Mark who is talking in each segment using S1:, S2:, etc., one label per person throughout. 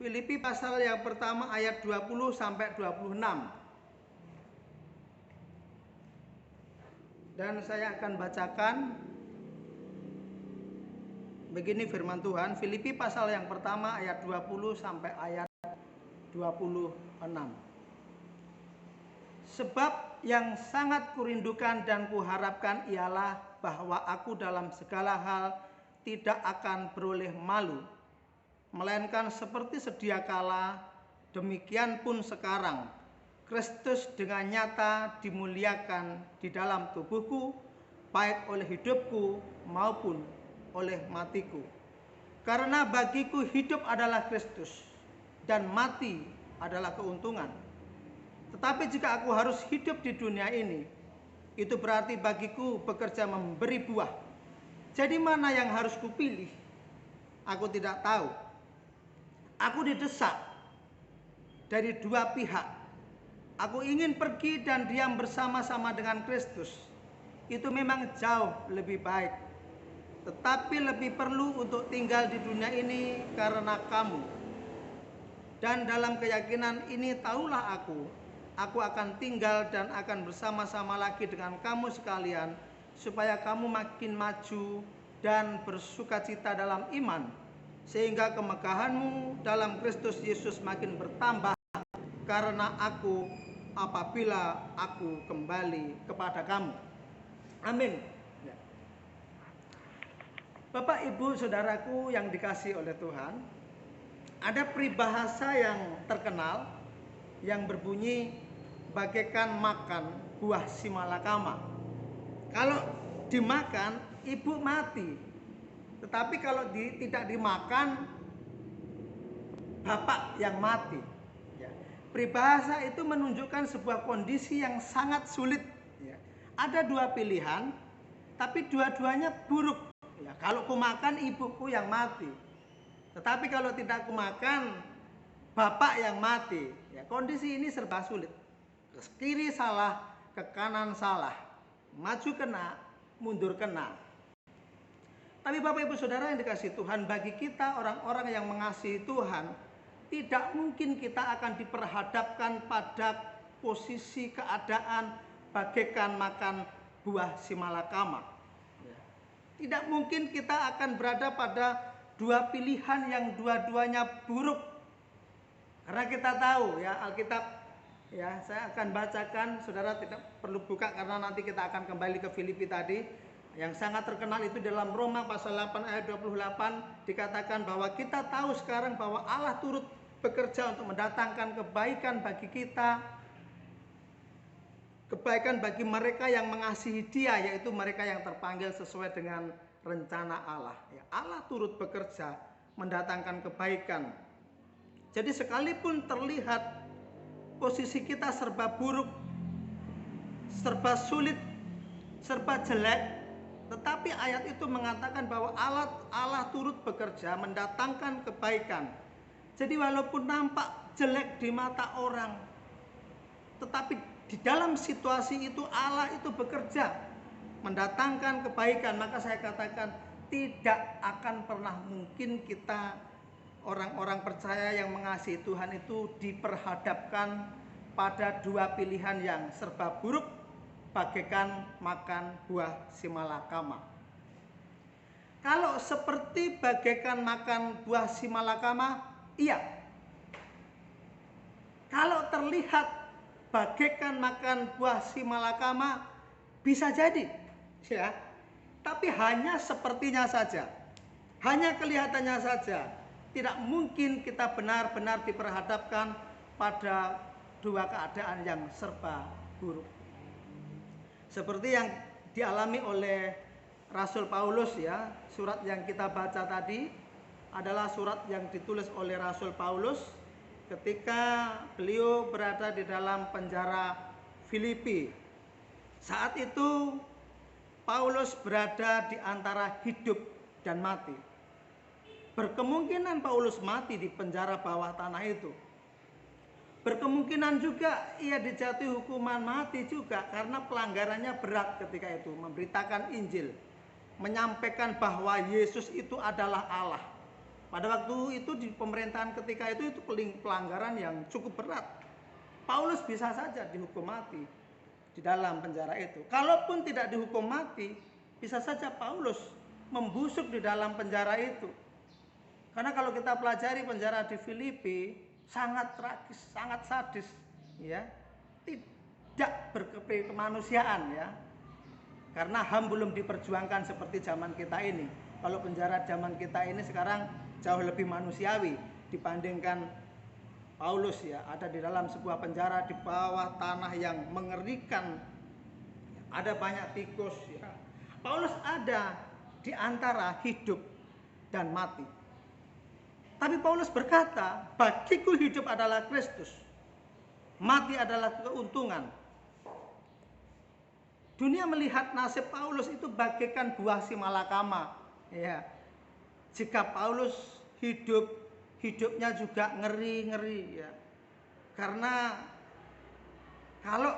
S1: Filipi pasal yang pertama ayat 20 sampai 26. Dan saya akan bacakan begini firman Tuhan, Filipi pasal yang pertama ayat 20 sampai ayat 26. Sebab yang sangat kurindukan dan kuharapkan ialah bahwa aku dalam segala hal tidak akan beroleh malu, melainkan seperti sedia kala, demikian pun sekarang, Kristus dengan nyata dimuliakan di dalam tubuhku, baik oleh hidupku maupun oleh matiku. Karena bagiku hidup adalah Kristus dan mati adalah keuntungan. Tetapi jika aku harus hidup di dunia ini, itu berarti bagiku bekerja memberi buah. Jadi mana yang harus kupilih? Aku tidak tahu. Aku didesak dari dua pihak. Aku ingin pergi dan diam bersama-sama dengan Kristus. Itu memang jauh lebih baik. Tetapi lebih perlu untuk tinggal di dunia ini karena kamu. Dan dalam keyakinan ini tahulah aku akan tinggal dan akan bersama-sama lagi dengan kamu sekalian, supaya kamu makin maju dan bersukacita dalam iman, sehingga kemegahanmu dalam Kristus Yesus makin bertambah karena aku apabila aku kembali kepada kamu. Amin. Bapak, Ibu, Saudaraku yang dikasihi oleh Tuhan, ada peribahasa yang terkenal yang berbunyi bagaikan makan buah simalakama. Kalau dimakan, ibu mati. Tetapi kalau tidak dimakan, bapak yang mati. Ya. Peribahasa itu menunjukkan sebuah kondisi yang sangat sulit. Ya. Ada dua pilihan, tapi dua-duanya buruk. Ya. Kalau kumakan, ibuku yang mati. Tetapi kalau tidak kumakan, bapak yang mati. Ya. Kondisi ini serba sulit. Ke kiri salah, ke kanan salah. Maju kena, mundur kena. Tapi Bapak Ibu Saudara yang dikasihi Tuhan, bagi kita orang-orang yang mengasihi Tuhan, tidak mungkin kita akan diperhadapkan pada posisi keadaan bagaikan makan buah simalakama. Tidak mungkin kita akan berada pada dua pilihan yang dua-duanya buruk. Karena kita tahu ya, Alkitab, ya, saya akan bacakan, saudara tidak perlu buka karena nanti kita akan kembali ke Filipi tadi. Yang sangat terkenal itu dalam Roma pasal 8 ayat 28 dikatakan bahwa kita tahu sekarang bahwa Allah turut bekerja untuk mendatangkan kebaikan bagi kita, kebaikan bagi mereka yang mengasihi Dia, yaitu mereka yang terpanggil sesuai dengan rencana Allah. Ya, Allah turut bekerja mendatangkan kebaikan. Jadi sekalipun terlihat posisi kita serba buruk, serba sulit, serba jelek, tetapi ayat itu mengatakan bahwa Allah turut bekerja mendatangkan kebaikan. Jadi walaupun nampak jelek di mata orang, tetapi di dalam situasi itu Allah itu bekerja mendatangkan kebaikan. Maka saya katakan tidak akan pernah mungkin kita orang-orang percaya yang mengasihi Tuhan itu diperhadapkan pada dua pilihan yang serba buruk bagaikan makan buah simalakama. Kalau seperti bagaikan makan buah simalakama, iya. Kalau terlihat bagaikan makan buah simalakama, bisa jadi, ya. Tapi hanya sepertinya saja, hanya kelihatannya saja. Tidak mungkin kita benar-benar diperhadapkan pada dua keadaan yang serba buruk. Seperti yang dialami oleh Rasul Paulus, ya. Surat yang kita baca tadi adalah surat yang ditulis oleh Rasul Paulus ketika beliau berada di dalam penjara Filipi. Saat itu Paulus berada di antara hidup dan mati. Berkemungkinan Paulus mati di penjara bawah tanah itu. Berkemungkinan juga ia dijatuhi hukuman mati juga karena pelanggarannya berat ketika itu, memberitakan Injil, menyampaikan bahwa Yesus itu adalah Allah. Pada waktu itu di pemerintahan ketika itu pelanggaran yang cukup berat. Paulus bisa saja dihukum mati di dalam penjara itu. Kalaupun tidak dihukum mati, bisa saja Paulus membusuk di dalam penjara itu. Karena kalau kita pelajari penjara di Filipi sangat tragis, sangat sadis, ya, tidak berkemanusiaan, ya. Karena HAM belum diperjuangkan seperti zaman kita ini. Kalau penjara zaman kita ini sekarang jauh lebih manusiawi dibandingkan Paulus, ya, ada di dalam sebuah penjara di bawah tanah yang mengerikan. Ada banyak tikus, ya. Paulus ada di antara hidup dan mati. Tapi Paulus berkata, bagiku hidup adalah Kristus, mati adalah keuntungan. Dunia melihat nasib Paulus itu bagaikan buah simalakama, ya. Jika Paulus hidupnya juga ngeri-ngeri, ya. Karena kalau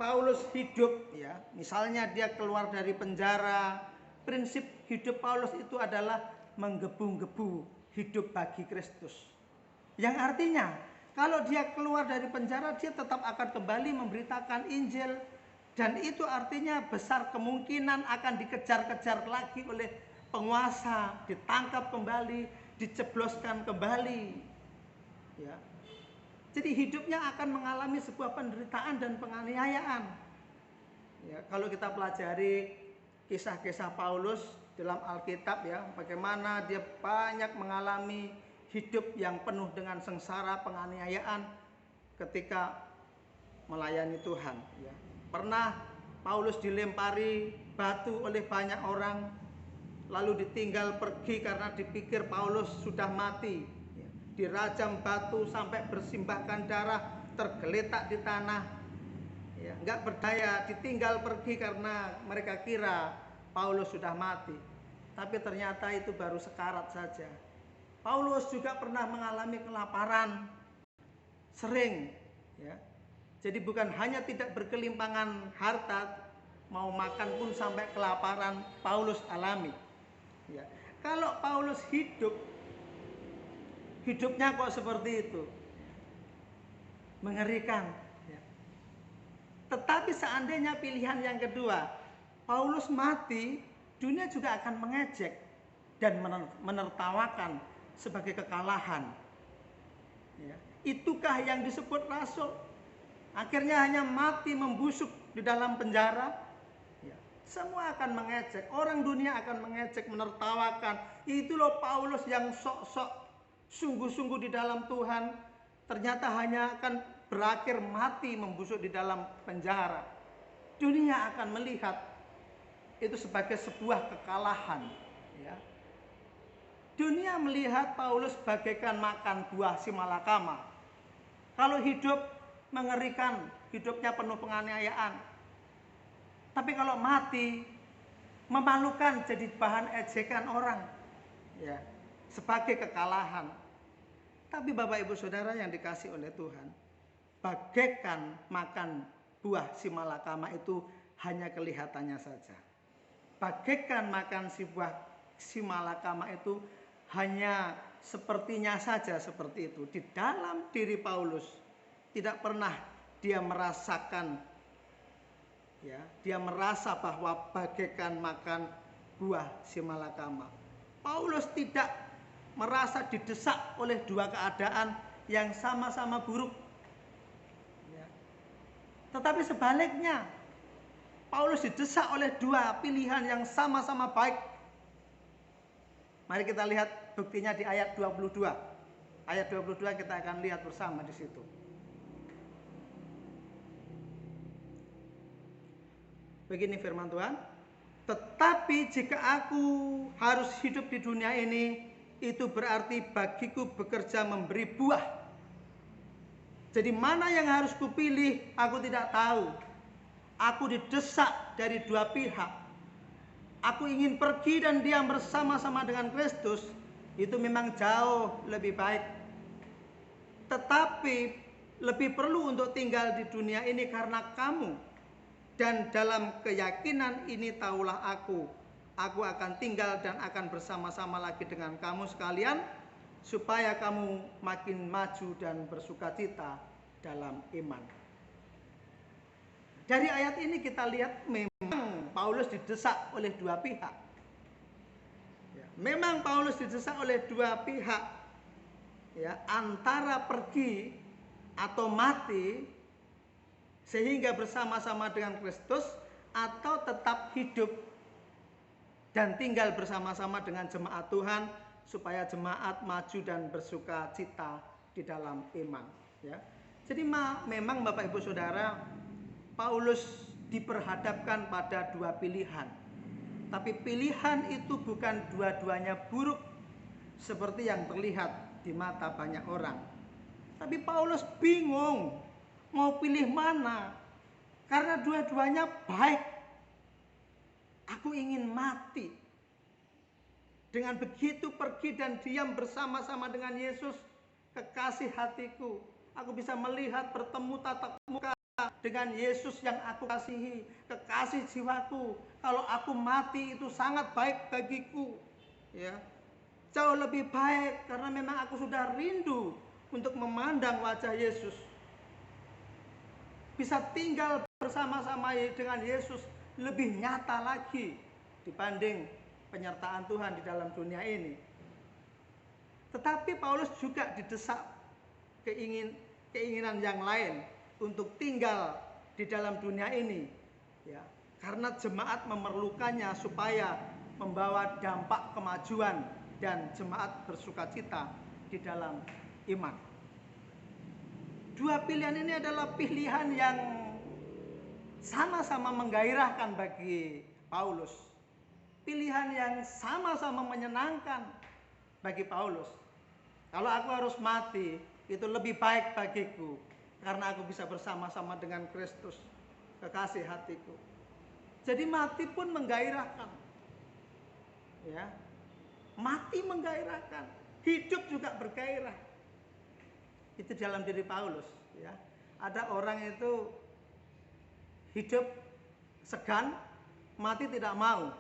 S1: Paulus hidup, ya, misalnya dia keluar dari penjara, prinsip hidup Paulus itu adalah menggebu-gebu hidup bagi Kristus. Yang artinya kalau dia keluar dari penjara, dia tetap akan kembali memberitakan Injil. Dan itu artinya besar kemungkinan akan dikejar-kejar lagi oleh penguasa, ditangkap kembali, dicebloskan kembali, ya. Jadi hidupnya akan mengalami sebuah penderitaan dan penganiayaan, ya. Kalau kita pelajari kisah-kisah Paulus dalam Alkitab, ya, bagaimana dia banyak mengalami hidup yang penuh dengan sengsara, penganiayaan ketika melayani Tuhan, ya. Pernah Paulus dilempari batu oleh banyak orang, lalu ditinggal pergi karena dipikir Paulus sudah mati, ya. Dirajam batu sampai bersimbahkan darah, tergeletak di tanah, ya, nggak berdaya, ditinggal pergi karena mereka kira Paulus sudah mati. Tapi ternyata itu baru sekarat saja. Paulus juga pernah mengalami kelaparan, sering, ya. Jadi bukan hanya tidak berkelimpangan harta, mau makan pun sampai kelaparan Paulus alami, ya. Kalau Paulus hidupnya kok seperti itu, mengerikan, ya. Tetapi seandainya pilihan yang kedua, Paulus mati, dunia juga akan mengejek dan menertawakan sebagai kekalahan, ya. Itukah yang disebut rasul? Akhirnya hanya mati membusuk di dalam penjara, ya. Semua akan mengejek, orang dunia akan mengejek, menertawakan. Itu loh Paulus yang sok-sok sungguh-sungguh di dalam Tuhan, ternyata hanya akan berakhir mati membusuk di dalam penjara. Dunia akan melihat itu sebagai sebuah kekalahan, ya. Dunia melihat Paulus bagaikan makan buah simalakama. Kalau hidup mengerikan, hidupnya penuh penganiayaan. Tapi kalau mati, memalukan, jadi bahan ejekan orang, ya, sebagai kekalahan. Tapi Bapak Ibu Saudara yang dikasih oleh Tuhan, bagaikan makan buah simalakama itu hanya kelihatannya saja. Bagaikan makan si buah simalakama itu hanya sepertinya saja seperti itu. Di dalam diri Paulus tidak pernah dia merasakan, ya, dia merasa bahwa bagaikan makan buah simalakama. Paulus tidak merasa didesak oleh dua keadaan yang sama-sama buruk, ya. Tetapi sebaliknya, Paulus didesak oleh dua pilihan yang sama-sama baik. Mari kita lihat buktinya di ayat 22. Ayat 22 kita akan lihat bersama di situ. Begini firman Tuhan, tetapi jika aku harus hidup di dunia ini, itu berarti bagiku bekerja memberi buah. Jadi mana yang harus kupilih, aku tidak tahu. Aku didesak dari dua pihak. Aku ingin pergi dan diam bersama-sama dengan Kristus, itu memang jauh lebih baik. Tetapi lebih perlu untuk tinggal di dunia ini karena kamu. Dan dalam keyakinan ini tahulah aku akan tinggal dan akan bersama-sama lagi dengan kamu sekalian supaya kamu makin maju dan bersukacita dalam iman. Dari ayat ini kita lihat memang Paulus didesak oleh dua pihak. Memang Paulus didesak oleh dua pihak, ya, antara pergi atau mati sehingga bersama-sama dengan Kristus, atau tetap hidup dan tinggal bersama-sama dengan jemaat Tuhan supaya jemaat maju dan bersukacita di dalam iman, ya. Jadi memang Bapak Ibu Saudara, Paulus diperhadapkan pada dua pilihan. Tapi pilihan itu bukan dua-duanya buruk seperti yang terlihat di mata banyak orang. Tapi Paulus bingung mau pilih mana, karena dua-duanya baik. Aku ingin mati. Dengan begitu pergi dan diam bersama-sama dengan Yesus, kekasih hatiku, aku bisa melihat, bertemu tatap muka dengan Yesus yang aku kasihi, kekasih jiwaku. Kalau aku mati itu sangat baik bagiku, ya. Jauh lebih baik, karena memang aku sudah rindu untuk memandang wajah Yesus. Bisa tinggal bersama-sama dengan Yesus lebih nyata lagi dibanding penyertaan Tuhan di dalam dunia ini. Tetapi Paulus juga didesak keinginan yang lain untuk tinggal di dalam dunia ini, ya, karena jemaat memerlukannya supaya membawa dampak kemajuan dan jemaat bersukacita di dalam iman. Dua pilihan ini adalah pilihan yang sama-sama menggairahkan bagi Paulus. Pilihan yang sama-sama menyenangkan bagi Paulus. Kalau aku harus mati, itu lebih baik bagiku, karena aku bisa bersama-sama dengan Kristus, kekasih hatiku. Jadi mati pun menggairahkan, ya. Mati menggairahkan, hidup juga bergairah. Itu dalam diri Paulus, ya. Ada orang itu hidup segan, mati tidak mau,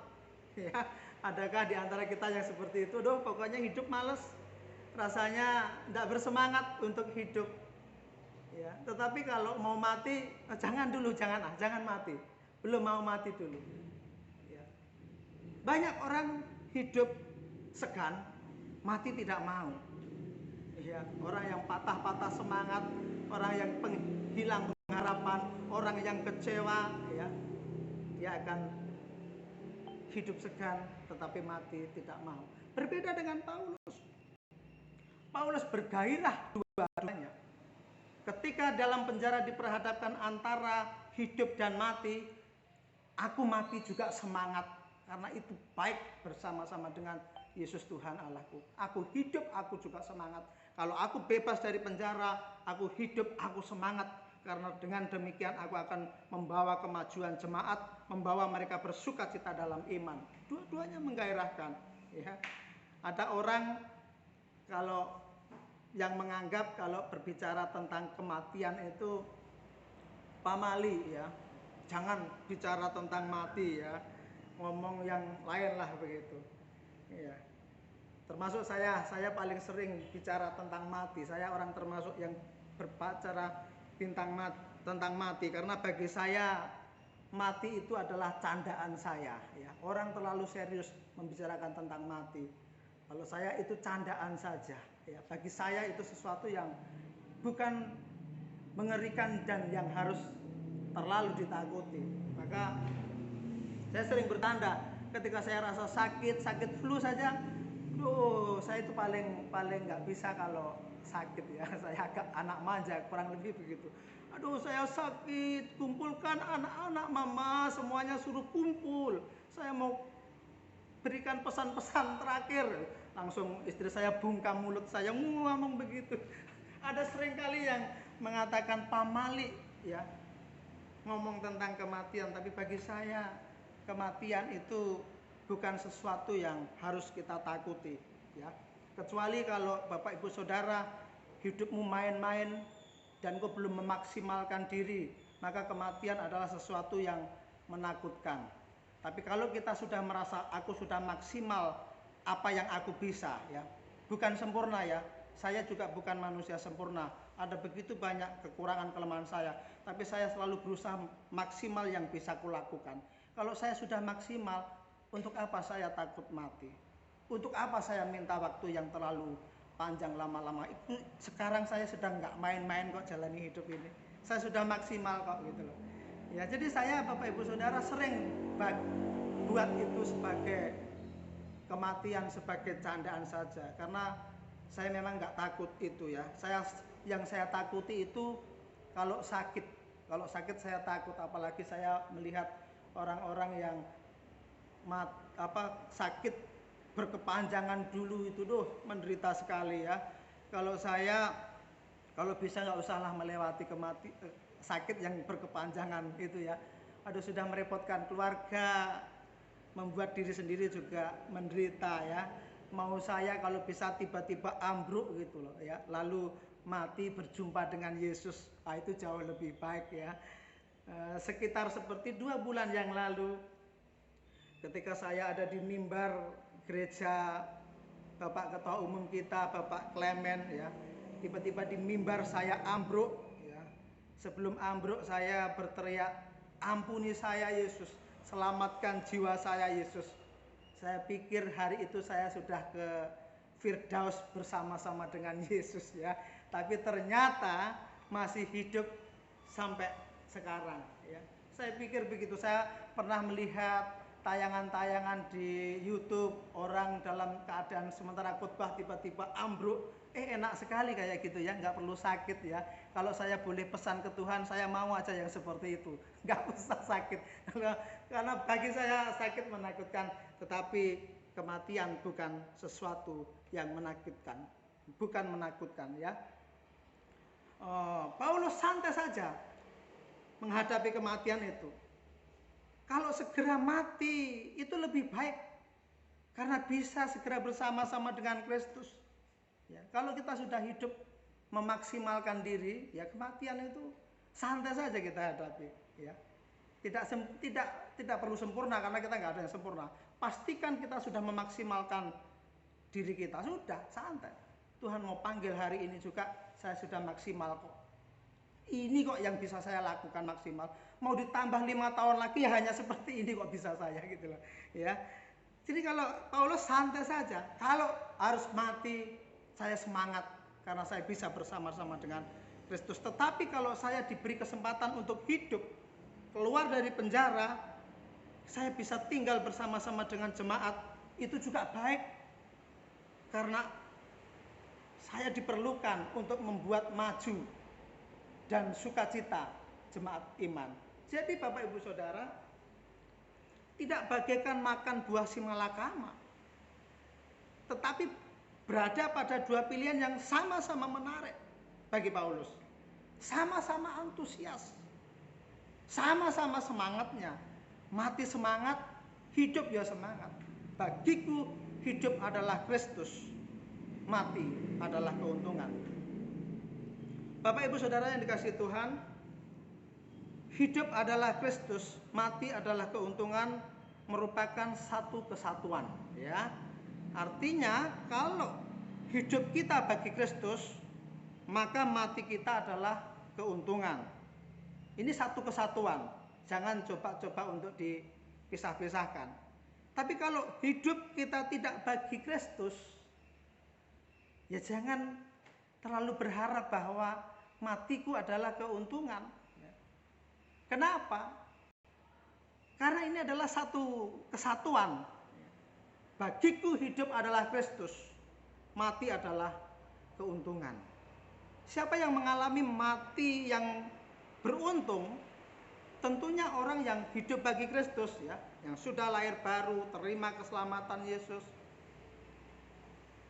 S1: ya. Adakah di antara kita yang seperti itu? Pokoknya hidup males, rasanya tidak bersemangat untuk hidup, ya. Tetapi kalau mau mati, jangan dulu, jangan mati, belum mau mati dulu, ya. Banyak orang hidup segan, mati tidak mau, ya. Orang yang patah-patah semangat, orang yang hilang pengharapan, orang yang kecewa, ya, dia akan hidup segan tetapi mati tidak mau. Berbeda dengan Paulus. Paulus bergairah dua-duanya. Ketika dalam penjara diperhadapkan antara hidup dan mati, aku mati juga semangat, karena itu baik bersama-sama dengan Yesus Tuhan Allahku. Aku hidup, aku juga semangat. Kalau aku bebas dari penjara, aku hidup, aku semangat, karena dengan demikian aku akan membawa kemajuan jemaat, membawa mereka bersukacita dalam iman. Dua-duanya menggairahkan, ya. Ada orang kalau yang menganggap kalau berbicara tentang kematian itu pamali, ya. Jangan bicara tentang mati, ya. Ngomong yang lain lah begitu. Ya. Termasuk saya paling sering bicara tentang mati. Saya orang termasuk yang berbicara tentang mati, karena bagi saya mati itu adalah candaan saya, ya. Orang terlalu serius membicarakan tentang mati. Kalau saya itu candaan saja, ya. Bagi saya itu sesuatu yang bukan mengerikan dan yang harus terlalu ditakuti. Maka saya sering bertanda ketika saya rasa sakit flu saja, saya itu paling nggak bisa kalau sakit, ya. Saya agak anak manja, kurang lebih begitu. Saya sakit, kumpulkan anak-anak mama, semuanya suruh kumpul. Saya mau berikan pesan-pesan terakhir, langsung istri saya bungkam mulut saya ngomong begitu. Ada seringkali yang mengatakan pamali, ya, ngomong tentang kematian. Tapi bagi saya kematian itu bukan sesuatu yang harus kita takuti, ya. Kecuali kalau Bapak Ibu Saudara hidupmu main-main dan kau belum memaksimalkan diri, maka kematian adalah sesuatu yang menakutkan. Tapi kalau kita sudah merasa aku sudah maksimal apa yang aku bisa, ya, bukan sempurna ya. Saya juga bukan manusia sempurna. Ada begitu banyak kekurangan kelemahan saya. Tapi saya selalu berusaha maksimal yang bisa kulakukan. Kalau saya sudah maksimal, untuk apa saya takut mati? Untuk apa saya minta waktu yang terlalu panjang lama-lama? Itu sekarang saya sedang nggak main-main kok jalani hidup ini. Saya sudah maksimal kok gitu loh. Ya, jadi saya Bapak Ibu Saudara sering buat itu sebagai kematian, sebagai candaan saja, karena saya memang nggak takut itu ya. Yang saya takuti itu kalau sakit. Kalau sakit saya takut, apalagi saya melihat orang-orang yang sakit berkepanjangan dulu itu, menderita sekali ya. Kalau bisa nggak usahlah melewati sakit yang berkepanjangan itu ya. Aduh, sudah merepotkan keluarga, membuat diri sendiri juga menderita ya. Mau saya kalau bisa tiba-tiba ambruk gitu loh ya, lalu mati berjumpa dengan Yesus, itu jauh lebih baik ya. Sekitar seperti 2 bulan yang lalu, ketika saya ada di mimbar gereja Bapak Ketua Umum kita, Bapak Clement ya, tiba-tiba di mimbar saya ambruk ya. Sebelum ambruk saya berteriak, ampuni saya Yesus, selamatkan jiwa saya Yesus. Saya pikir hari itu saya sudah ke Firdaus bersama-sama dengan Yesus ya. Tapi ternyata masih hidup sampai sekarang ya. Saya pikir begitu. Saya pernah melihat tayangan-tayangan di YouTube, orang dalam keadaan sementara khotbah tiba-tiba ambruk. Enak sekali kayak gitu ya, nggak perlu sakit ya. Kalau saya boleh pesan ke Tuhan, saya mau aja yang seperti itu, nggak usah sakit. Karena bagi saya sakit menakutkan, tetapi kematian bukan sesuatu yang menakutkan, ya. Paulus santai saja menghadapi kematian itu. Kalau segera mati itu lebih baik, karena bisa segera bersama-sama dengan Kristus. Ya, kalau kita sudah hidup memaksimalkan diri, ya kematian itu santai saja kita hadapi. Ya, tidak perlu sempurna, karena kita nggak ada yang sempurna. Pastikan kita sudah memaksimalkan diri kita, sudah santai. Tuhan mau panggil hari ini juga, saya sudah maksimal kok. Ini kok yang bisa saya lakukan maksimal. Mau ditambah 5 tahun lagi ya hanya seperti ini kok bisa saya gitu loh. Ya. Jadi kalau Paulus santai saja. Kalau harus mati, saya semangat karena saya bisa bersama-sama dengan Kristus. Tetapi kalau saya diberi kesempatan untuk hidup, keluar dari penjara, saya bisa tinggal bersama-sama dengan jemaat, itu juga baik. Karena saya diperlukan untuk membuat maju dan sukacita jemaat iman. Jadi Bapak Ibu Saudara, tidak bagaikan makan buah simalakama, tetapi berada pada 2 pilihan yang sama-sama menarik bagi Paulus. Sama-sama antusias, sama-sama semangatnya. Mati semangat, hidup ya semangat. Bagiku hidup adalah Kristus, mati adalah keuntungan. Bapak Ibu Saudara yang dikasihi Tuhan, hidup adalah Kristus, mati adalah keuntungan, merupakan satu kesatuan ya. Artinya kalau hidup kita bagi Kristus, maka mati kita adalah keuntungan. Ini satu kesatuan. Jangan coba-coba untuk dipisah-pisahkan. Tapi kalau hidup kita tidak bagi Kristus, ya jangan terlalu berharap bahwa matiku adalah keuntungan. Kenapa? Karena ini adalah satu kesatuan. Bagiku hidup adalah Kristus, mati adalah keuntungan. Siapa yang mengalami mati yang beruntung? Tentunya orang yang hidup bagi Kristus ya, yang sudah lahir baru, terima keselamatan Yesus.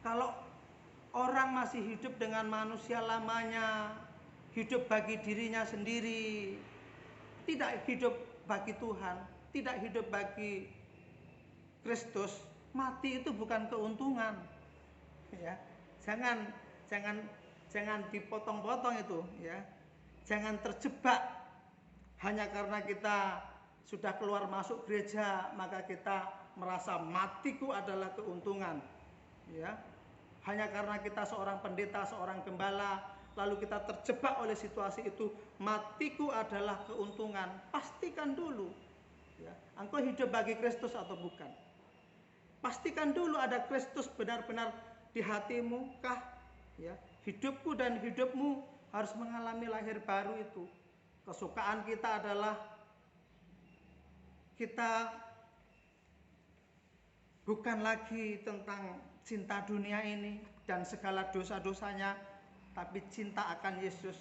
S1: Kalau orang masih hidup dengan manusia lamanya, hidup bagi dirinya sendiri, tidak hidup bagi Tuhan, tidak hidup bagi Kristus, mati itu bukan keuntungan. Ya. Jangan dipotong-potong itu ya. Jangan terjebak hanya karena kita sudah keluar masuk gereja maka kita merasa matiku adalah keuntungan. Ya. hanya karena kita seorang pendeta, seorang gembala, lalu kita terjebak oleh situasi itu, matiku adalah keuntungan. Pastikan dulu, ya, engkau hidup bagi Kristus atau bukan. Pastikan dulu ada Kristus benar-benar di hatimu kah? Ya, hidupku dan hidupmu harus mengalami lahir baru itu. Kesukaan kita adalah kita bukan lagi tentang cinta dunia ini dan segala dosa-dosanya, tapi cinta akan Yesus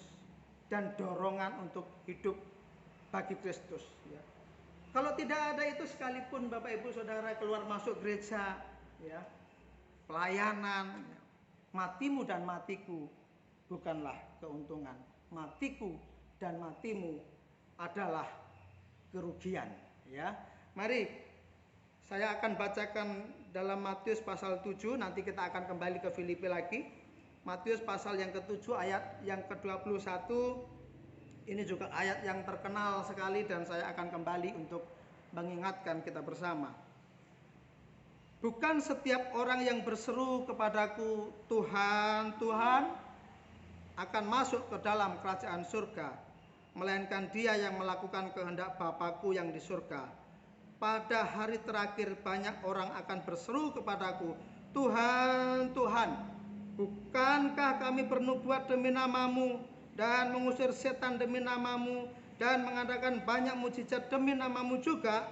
S1: dan dorongan untuk hidup bagi Kristus. Ya. Kalau tidak ada itu sekalipun Bapak Ibu Saudara keluar masuk gereja, ya, pelayanan, ya, matimu dan matiku bukanlah keuntungan. Matiku dan matimu adalah kerugian. Ya, mari saya akan bacakan dalam Matius pasal 7, nanti kita akan kembali ke Filipi lagi. Matius pasal yang ke-7 ayat yang ke-21. Ini juga ayat yang terkenal sekali dan saya akan kembali untuk mengingatkan kita bersama. Bukan setiap orang yang berseru kepadaku, Tuhan, Tuhan, akan masuk ke dalam kerajaan surga, melainkan dia yang melakukan kehendak Bapa-Ku yang di surga. Pada hari terakhir banyak orang akan berseru kepadaku, Tuhan, Tuhan, bukankah kami bernubuat demi namamu dan mengusir setan demi namamu dan mengadakan banyak mujizat demi namamu juga?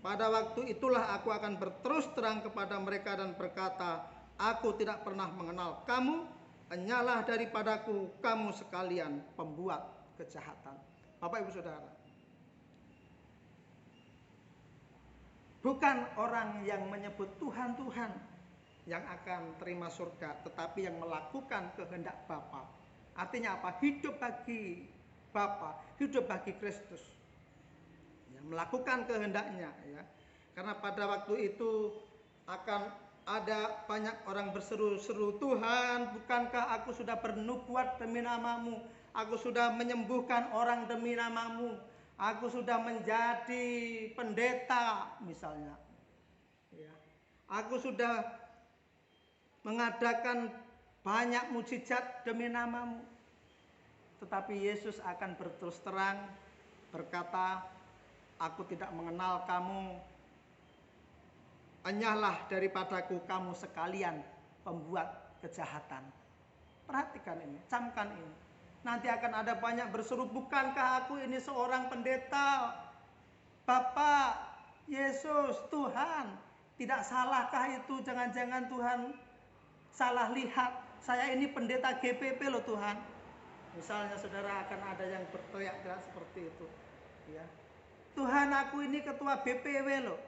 S1: Pada waktu itulah aku akan berterus terang kepada mereka dan berkata, aku tidak pernah mengenal kamu, enyalah daripadaku kamu sekalian pembuat kejahatan. Bapak Ibu Saudara, bukan orang yang menyebut Tuhan, Tuhan yang akan terima surga, tetapi yang melakukan kehendak Bapa. Artinya apa? Hidup bagi Bapa, hidup bagi Kristus, ya, melakukan kehendaknya, ya. Karena pada waktu itu akan ada banyak orang berseru-seru, Tuhan, bukankah aku sudah bernubuat demi namamu, aku sudah menyembuhkan orang demi namamu, aku sudah menjadi pendeta misalnya, ya. Aku sudah mengadakan banyak mujizat demi namamu. Tetapi Yesus akan berterus terang berkata, aku tidak mengenal kamu, enyahlah daripadaku kamu sekalian pembuat kejahatan. Perhatikan ini, camkan ini. Nanti akan ada banyak berseru, bukankah aku ini seorang pendeta, Bapak, Yesus, Tuhan, tidak salahkah itu? Jangan-jangan Tuhan salah lihat, saya ini pendeta GPP loh Tuhan. Misalnya saudara akan ada yang berteriak-teriak seperti itu, ya. Tuhan, aku ini ketua BPW loh.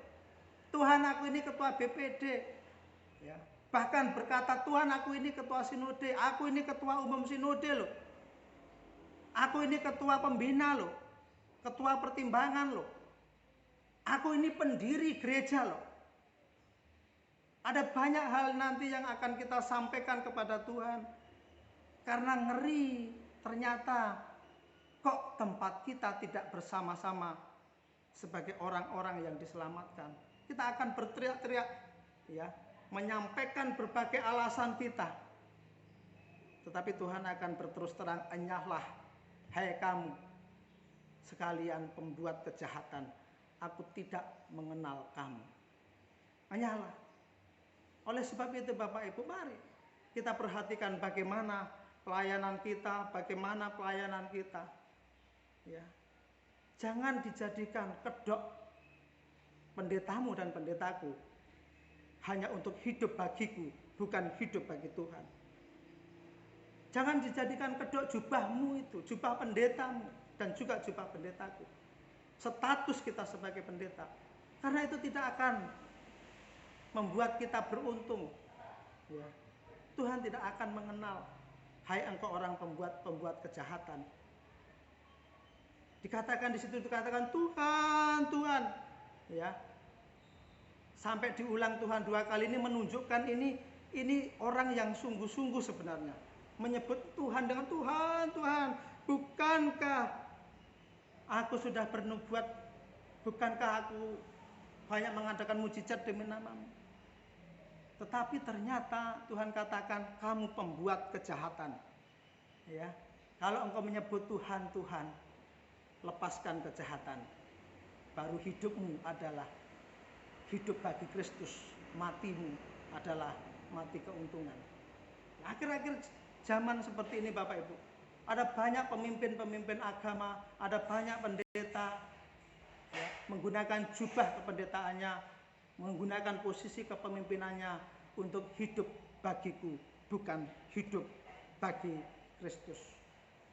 S1: Tuhan, aku ini ketua BPD, ya. Bahkan berkata, Tuhan, aku ini ketua sinode, aku ini ketua umum sinode loh. Aku ini ketua pembina loh, ketua pertimbangan loh. Aku ini pendiri gereja loh. Ada banyak hal nanti yang akan kita sampaikan kepada Tuhan. Karena ngeri, ternyata kok tempat kita tidak bersama-sama sebagai orang-orang yang diselamatkan. Kita akan berteriak-teriak, ya, menyampaikan berbagai alasan kita. Tetapi Tuhan akan berterus terang, enyahlah, hai kamu sekalian pembuat kejahatan, aku tidak mengenal kamu. Enyahlah. Oleh sebab itu Bapak Ibu, mari kita perhatikan bagaimana pelayanan kita, bagaimana pelayanan kita, ya. Jangan dijadikan kedok pendetamu dan pendetaku hanya untuk hidup bagiku, bukan hidup bagi Tuhan. Jangan dijadikan kedok jubahmu itu, jubah pendetamu dan juga jubah pendetaku, status kita sebagai pendeta. Karena itu tidak akan membuat kita beruntung, ya. Tuhan tidak akan mengenal, hai engkau orang pembuat kejahatan. Dikatakan di situ, dikatakan Tuhan, Tuhan, ya. Sampai diulang Tuhan 2 kali, ini menunjukkan ini orang yang sungguh-sungguh sebenarnya menyebut Tuhan dengan Tuhan, Tuhan, bukankah aku sudah bernubuat, bukankah aku banyak mengadakan mujizat demi namamu. Tetapi ternyata Tuhan katakan kamu pembuat kejahatan. Ya. Kalau engkau menyebut Tuhan, Tuhan, lepaskan kejahatan. Baru hidupmu adalah hidup bagi Kristus, matimu adalah mati keuntungan. Akhir-akhir zaman seperti ini Bapak Ibu, ada banyak pemimpin-pemimpin agama, ada banyak pendeta ya, menggunakan jubah kependetaannya, menggunakan posisi kepemimpinannya untuk hidup bagiku, bukan hidup bagi Kristus.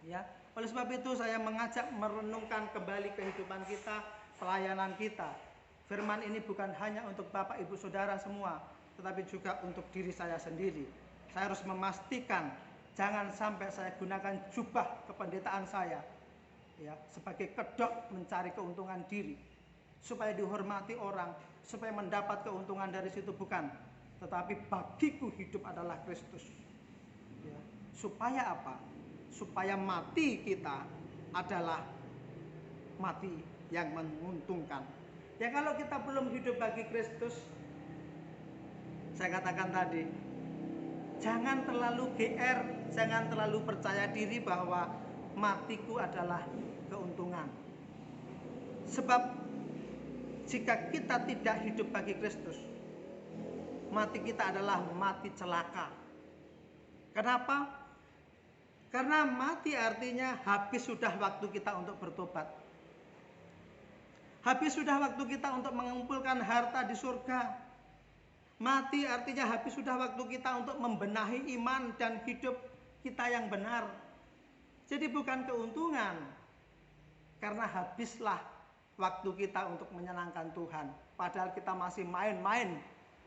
S1: Ya, oleh sebab itu saya mengajak merenungkan kembali kehidupan kita, pelayanan kita. Firman ini bukan hanya untuk Bapak Ibu Saudara semua, tetapi juga untuk diri saya sendiri. Saya harus memastikan jangan sampai saya gunakan jubah kependetaan saya ya sebagai kedok mencari keuntungan diri, supaya dihormati orang, supaya mendapat keuntungan dari situ, bukan. Tetapi bagiku hidup adalah Kristus. Ya. Supaya apa? Supaya mati kita adalah mati yang menguntungkan. Ya kalau kita belum hidup bagi Kristus, saya katakan tadi, jangan terlalu GR, jangan terlalu percaya diri bahwa matiku adalah keuntungan. Sebab jika kita tidak hidup bagi Kristus, mati kita adalah mati celaka. Kenapa? Karena mati artinya habis sudah waktu kita untuk bertobat. Habis sudah waktu kita untuk mengumpulkan harta di surga. Mati artinya habis sudah waktu kita untuk membenahi iman dan hidup kita yang benar. Jadi bukan keuntungan. Karena habislah waktu kita untuk menyenangkan Tuhan. Padahal kita masih main-main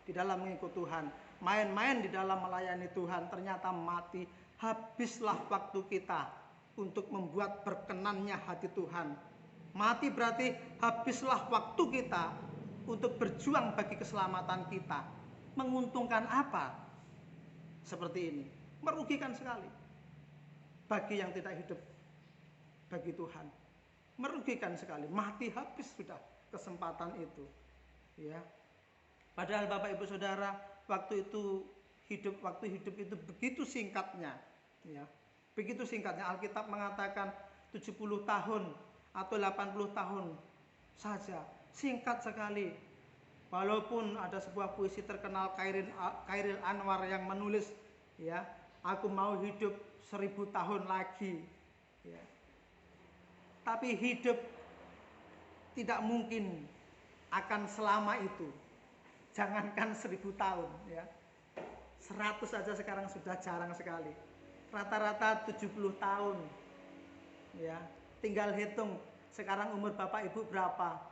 S1: di dalam mengikut Tuhan. Main-main di dalam melayani Tuhan. Ternyata mati. Habislah waktu kita untuk membuat berkenannya hati Tuhan. Mati berarti habislah waktu kita untuk berjuang bagi keselamatan kita. Menguntungkan apa? Seperti ini. Merugikan sekali. Bagi yang tidak hidup bagi Tuhan. Merugikan sekali. Mati habis sudah kesempatan itu. Ya. Padahal Bapak Ibu Saudara, waktu hidup itu begitu singkatnya. Ya. Begitu singkatnya. Alkitab mengatakan 70 tahun atau 80 tahun saja. Singkat sekali. Walaupun ada sebuah puisi terkenal Khairil Anwar yang menulis, ya, aku mau hidup 1000 tahun lagi. Ya. Tapi hidup tidak mungkin akan selama itu. Jangankan 1000 tahun, ya. 100 saja sekarang sudah jarang sekali. Rata-rata 70 tahun. Ya, tinggal hitung sekarang umur Bapak Ibu berapa?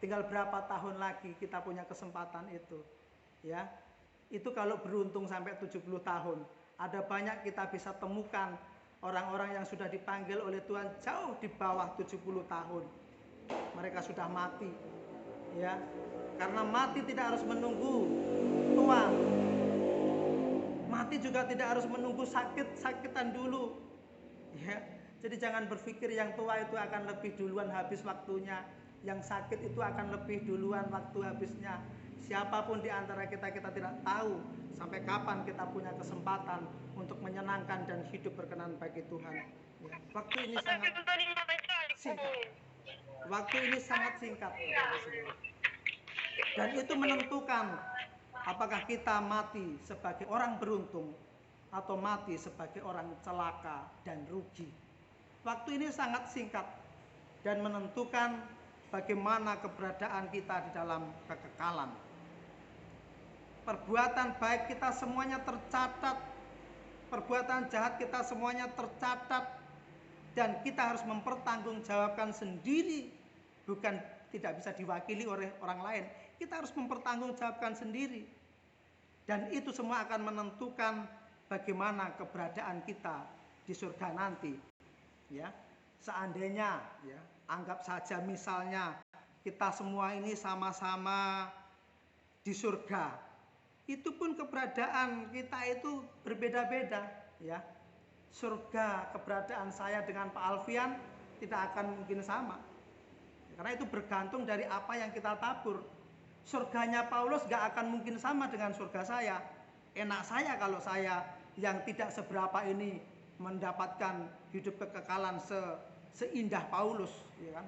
S1: Tinggal berapa tahun lagi kita punya kesempatan itu. Ya. Itu kalau beruntung sampai 70 tahun. Ada banyak kita bisa temukan orang-orang yang sudah dipanggil oleh Tuhan jauh di bawah 70 tahun. Mereka sudah mati. Ya. Karena mati tidak harus menunggu tua. Mati juga tidak harus menunggu sakit-sakitan dulu. Ya. Jadi jangan berpikir yang tua itu akan lebih duluan habis waktunya. Yang sakit itu akan lebih duluan waktu habisnya. Siapapun di antara kita tidak tahu sampai kapan kita punya kesempatan untuk menyenangkan dan hidup berkenan bagi Tuhan. Ya. Waktu ini sangat singkat. Waktu ini sangat singkat. Dan itu menentukan apakah kita mati sebagai orang beruntung atau mati sebagai orang celaka dan rugi. Waktu ini sangat singkat dan menentukan bagaimana keberadaan kita di dalam kekekalan. Perbuatan baik kita semuanya tercatat, perbuatan jahat kita semuanya tercatat, dan kita harus mempertanggungjawabkan sendiri, bukan tidak bisa diwakili oleh orang lain. Kita harus mempertanggungjawabkan sendiri. Dan itu semua akan menentukan bagaimana keberadaan kita di surga nanti. Ya, seandainya, ya, anggap saja misalnya kita semua ini sama-sama di surga. Itu pun keberadaan kita itu berbeda-beda, ya. Surga keberadaan saya dengan Pak Alfian tidak akan mungkin sama. Karena itu bergantung dari apa yang kita tabur. Surganya Paulus gak akan mungkin sama dengan surga saya. Enak saya kalau saya yang tidak seberapa ini mendapatkan hidup kekekalan seindah Paulus, ya kan?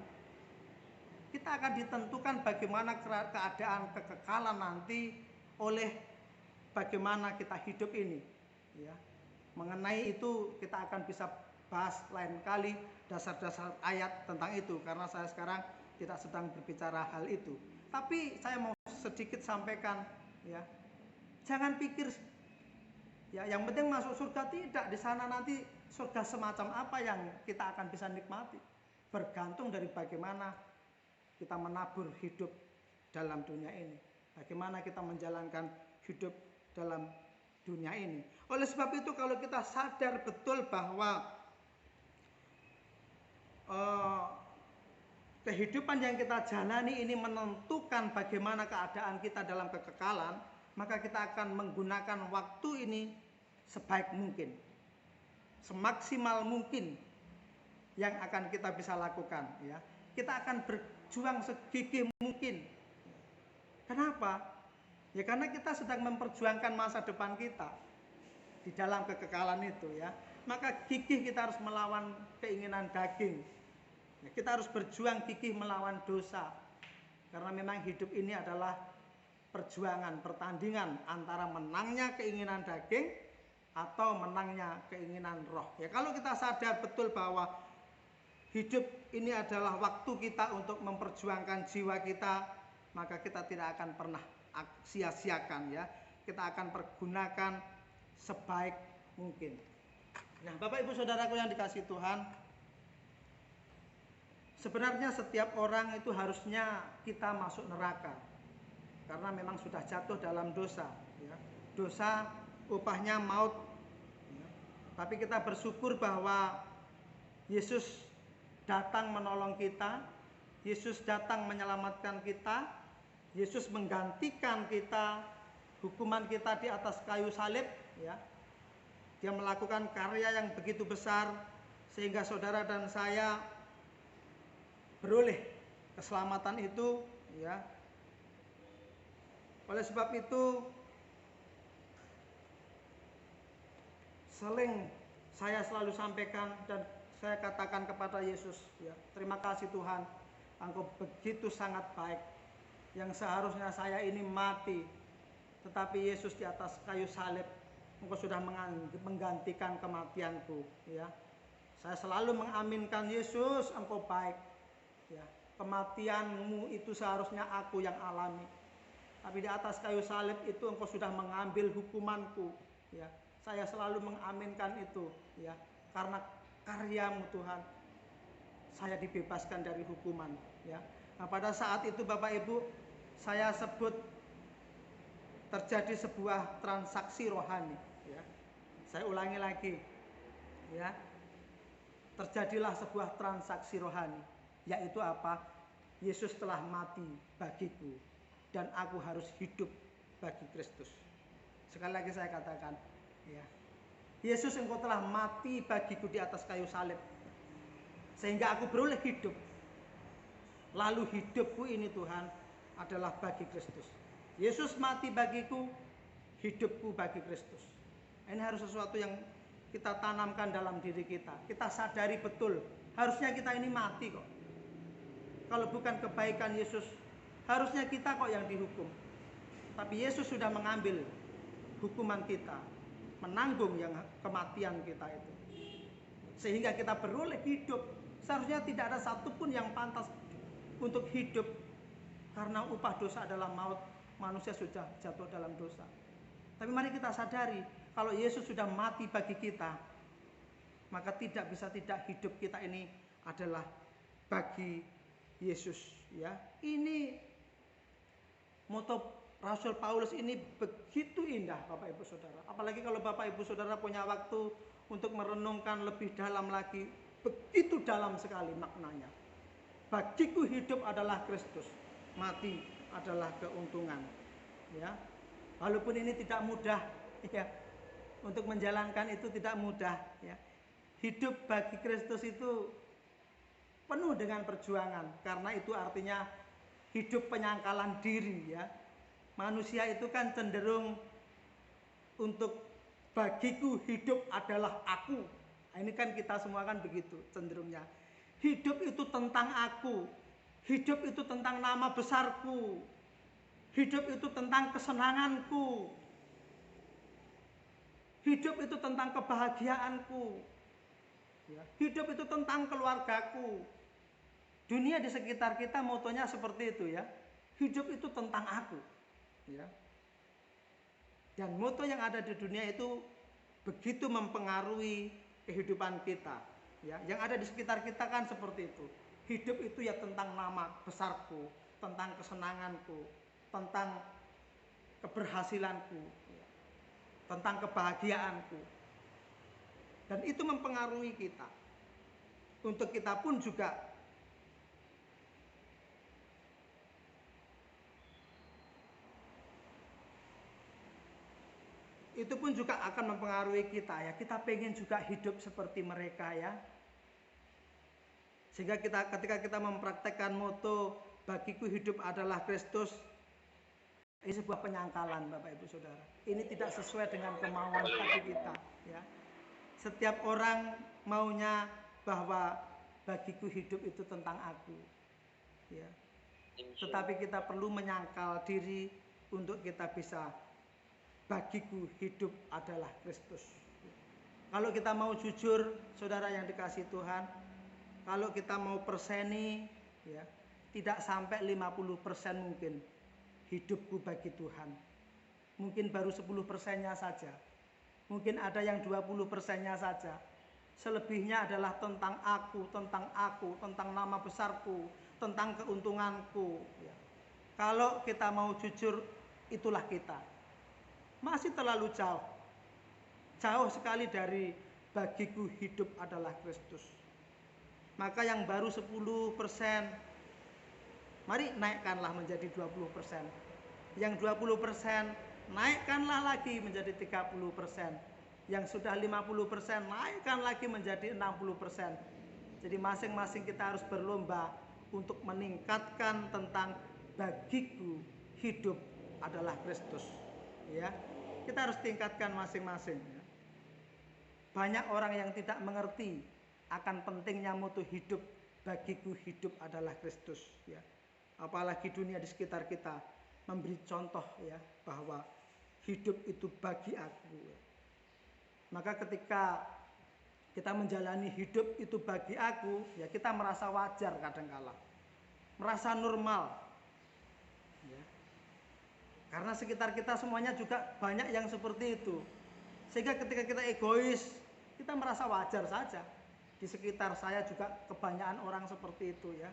S1: Kita akan ditentukan bagaimana keadaan kekekalan nanti oleh bagaimana kita hidup ini, ya. Mengenai itu kita akan bisa bahas lain kali dasar-dasar ayat tentang itu, karena saya sekarang tidak sedang berbicara hal itu. Tapi saya mau sedikit sampaikan, ya, jangan pikir ya yang penting masuk surga, tidak. Di sana nanti surga semacam apa yang kita akan bisa nikmati bergantung dari bagaimana kita menabur hidup dalam dunia ini, bagaimana kita menjalankan hidup dalam dunia ini. Oleh sebab itu kalau kita sadar betul bahwa kehidupan yang kita jalani ini menentukan bagaimana keadaan kita dalam kekekalan, maka kita akan menggunakan waktu ini sebaik mungkin, semaksimal mungkin yang akan kita bisa lakukan, ya. Kita akan berjuang segigih mungkin. Kenapa? Ya karena kita sedang memperjuangkan masa depan kita di dalam kekekalan itu, ya. Maka gigih kita harus melawan keinginan daging. Ya, kita harus berjuang gigih melawan dosa. Karena memang hidup ini adalah perjuangan, pertandingan antara menangnya keinginan daging atau menangnya keinginan roh. Ya kalau kita sadar betul bahwa hidup ini adalah waktu kita untuk memperjuangkan jiwa kita, maka kita tidak akan pernah sia-siakan, ya. Kita akan pergunakan sebaik mungkin. Nah, Bapak Ibu Saudaraku yang dikasihi Tuhan, sebenarnya setiap orang itu harusnya kita masuk neraka karena memang sudah jatuh dalam dosa, ya. Dosa upahnya maut, ya. Tapi kita bersyukur bahwa Yesus datang menolong kita, Yesus datang menyelamatkan kita, Yesus menggantikan kita, hukuman kita di atas kayu salib, ya. Dia melakukan karya yang begitu besar sehingga saudara dan saya beroleh keselamatan itu, ya. Oleh sebab itu saya selalu sampaikan dan saya katakan kepada Yesus, ya, terima kasih Tuhan, Engkau begitu sangat baik. Yang seharusnya saya ini mati, tetapi Yesus di atas kayu salib, Engkau sudah menggantikan kematianku, ya. Saya selalu mengaminkan, Yesus, Engkau baik, ya. Kematianmu itu seharusnya aku yang alami, tapi di atas kayu salib itu Engkau sudah mengambil hukumanku, ya. Saya selalu mengaminkan itu, ya. Karena karyamu Tuhan, saya dibebaskan dari hukuman, ya. Nah pada saat itu Bapak Ibu, saya sebut terjadi sebuah transaksi rohani, ya. Saya ulangi lagi, ya. Terjadilah sebuah transaksi rohani, yaitu apa? Yesus telah mati bagiku dan aku harus hidup bagi Kristus. Sekali lagi saya katakan, ya. Yesus, Engkau telah mati bagiku di atas kayu salib sehingga aku beroleh hidup. Lalu hidupku ini Tuhan adalah bagi Kristus. Yesus mati bagiku, hidupku bagi Kristus. Ini harus sesuatu yang kita tanamkan dalam diri kita. Kita sadari betul, harusnya kita ini mati kok. Kalau bukan kebaikan Yesus, harusnya kita kok yang dihukum. Tapi Yesus sudah mengambil hukuman kita, menanggung yang kematian kita itu, sehingga kita beroleh hidup. Seharusnya tidak ada satupun yang pantas untuk hidup, karena upah dosa adalah maut. Manusia sudah jatuh dalam dosa. Tapi mari kita sadari, kalau Yesus sudah mati bagi kita, maka tidak bisa tidak hidup kita ini adalah bagi Yesus, ya. Ini moto Rasul Paulus ini begitu indah Bapak Ibu Saudara. Apalagi kalau Bapak Ibu Saudara punya waktu untuk merenungkan lebih dalam lagi, begitu dalam sekali maknanya. Bagiku hidup adalah Kristus, mati adalah keuntungan, ya. Walaupun ini tidak mudah, ya. Untuk menjalankan itu tidak mudah, ya. Hidup bagi Kristus itu penuh dengan perjuangan, karena itu artinya hidup penyangkalan diri ya. Manusia itu kan cenderung untuk bagiku hidup adalah aku. Nah, ini kan kita semua kan begitu cenderungnya. Hidup itu tentang aku. Hidup itu tentang nama besarku. Hidup itu tentang kesenanganku. Hidup itu tentang kebahagiaanku. Ya, hidup itu tentang keluargaku. Dunia di sekitar kita motonya seperti itu ya. Hidup itu tentang aku. Ya. Dan moto yang ada di dunia itu begitu mempengaruhi kehidupan kita. Ya, yang ada di sekitar kita kan seperti itu. Hidup itu ya tentang nama besarku, tentang kesenanganku, tentang keberhasilanku, ya, tentang kebahagiaanku. Dan itu mempengaruhi kita. Untuk kita pun juga itu pun juga akan mempengaruhi kita ya. Kita pengen juga hidup seperti mereka ya. Sehingga ketika kita mempraktekkan moto bagiku hidup adalah Kristus, ini sebuah penyangkalan Bapak Ibu Saudara. Ini tidak sesuai dengan kemauan hati kita ya. Setiap orang maunya bahwa bagiku hidup itu tentang aku. Ya. Tetapi kita perlu menyangkal diri untuk kita bisa bagiku hidup adalah Kristus. Kalau kita mau jujur, saudara yang dikasihi Tuhan, kalau kita mau perseni, ya, tidak sampai 50% mungkin hidupku bagi Tuhan. Mungkin baru 10%-nya saja. Mungkin ada yang 20%-nya saja. Selebihnya adalah tentang aku, tentang nama besarku, tentang keuntunganku. Ya. Kalau kita mau jujur, itulah kita. Masih terlalu jauh. Jauh sekali dari bagiku hidup adalah Kristus. Maka yang baru 10%, mari naikkanlah menjadi 20%. Yang 20% naikkanlah lagi menjadi 30%. Yang sudah 50% naikkan lagi menjadi 60%. Jadi masing-masing kita harus berlomba untuk meningkatkan tentang bagiku hidup adalah Kristus. Ya, kita harus tingkatkan masing-masing. Banyak orang yang tidak mengerti akan pentingnya moto hidup bagiku hidup adalah Kristus. Ya, apalagi dunia di sekitar kita memberi contoh ya bahwa hidup itu bagi aku. Maka ketika kita menjalani hidup itu bagi aku, ya kita merasa wajar kadangkala, merasa normal. Ya. Karena sekitar kita semuanya juga banyak yang seperti itu. Sehingga ketika kita egois, kita merasa wajar saja. Di sekitar saya juga kebanyakan orang seperti itu ya.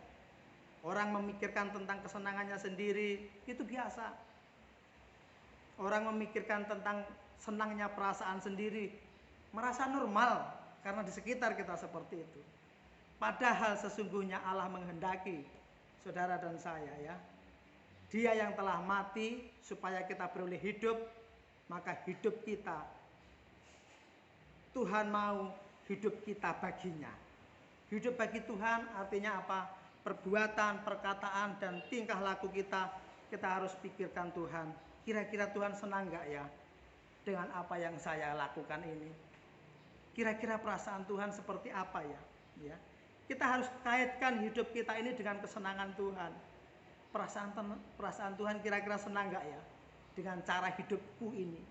S1: Orang memikirkan tentang kesenangannya sendiri, itu biasa. Orang memikirkan tentang senangnya perasaan sendiri, merasa normal karena di sekitar kita seperti itu. Padahal sesungguhnya Allah menghendaki saudara dan saya ya. Dia yang telah mati supaya kita beroleh hidup, maka hidup kita Tuhan mau hidup kita baginya. Hidup bagi Tuhan artinya apa? Perbuatan, perkataan, dan tingkah laku kita harus pikirkan Tuhan. Kira-kira Tuhan senang gak ya dengan apa yang saya lakukan ini? Kira-kira perasaan Tuhan seperti apa ya? Ya. Kita harus kaitkan hidup kita ini dengan kesenangan Tuhan. Perasaan Tuhan kira-kira senang gak ya dengan cara hidupku ini?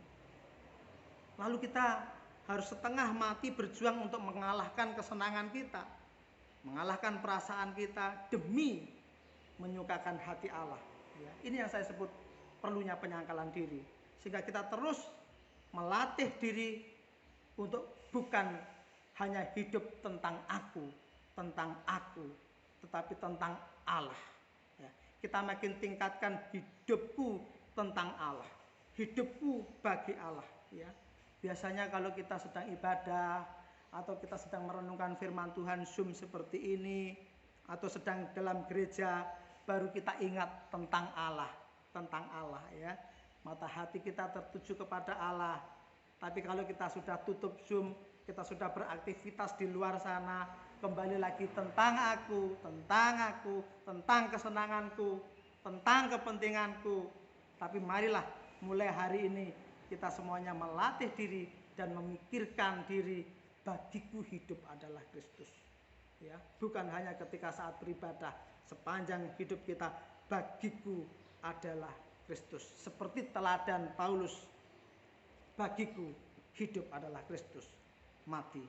S1: Lalu kita harus setengah mati berjuang untuk mengalahkan kesenangan kita, mengalahkan perasaan kita demi menyukakan hati Allah. Ya, ini yang saya sebut perlunya penyangkalan diri. Sehingga kita terus melatih diri untuk bukan hanya hidup tentang aku, tetapi tentang Allah. Ya, kita makin tingkatkan hidupku tentang Allah, hidupku bagi Allah. Ya, biasanya kalau kita sedang ibadah atau kita sedang merenungkan firman Tuhan Zoom seperti ini, atau sedang dalam gereja, baru kita ingat tentang Allah ya. Mata hati kita tertuju kepada Allah. Tapi kalau kita sudah tutup Zoom, kita sudah beraktivitas di luar sana, kembali lagi tentang aku, tentang kesenanganku, tentang kepentinganku. Tapi marilah mulai hari ini kita semuanya melatih diri dan memikirkan diri, bagiku hidup adalah Kristus. Ya, bukan hanya ketika saat beribadah, sepanjang hidup kita, bagiku adalah Kristus. Seperti teladan Paulus, bagiku hidup adalah Kristus, mati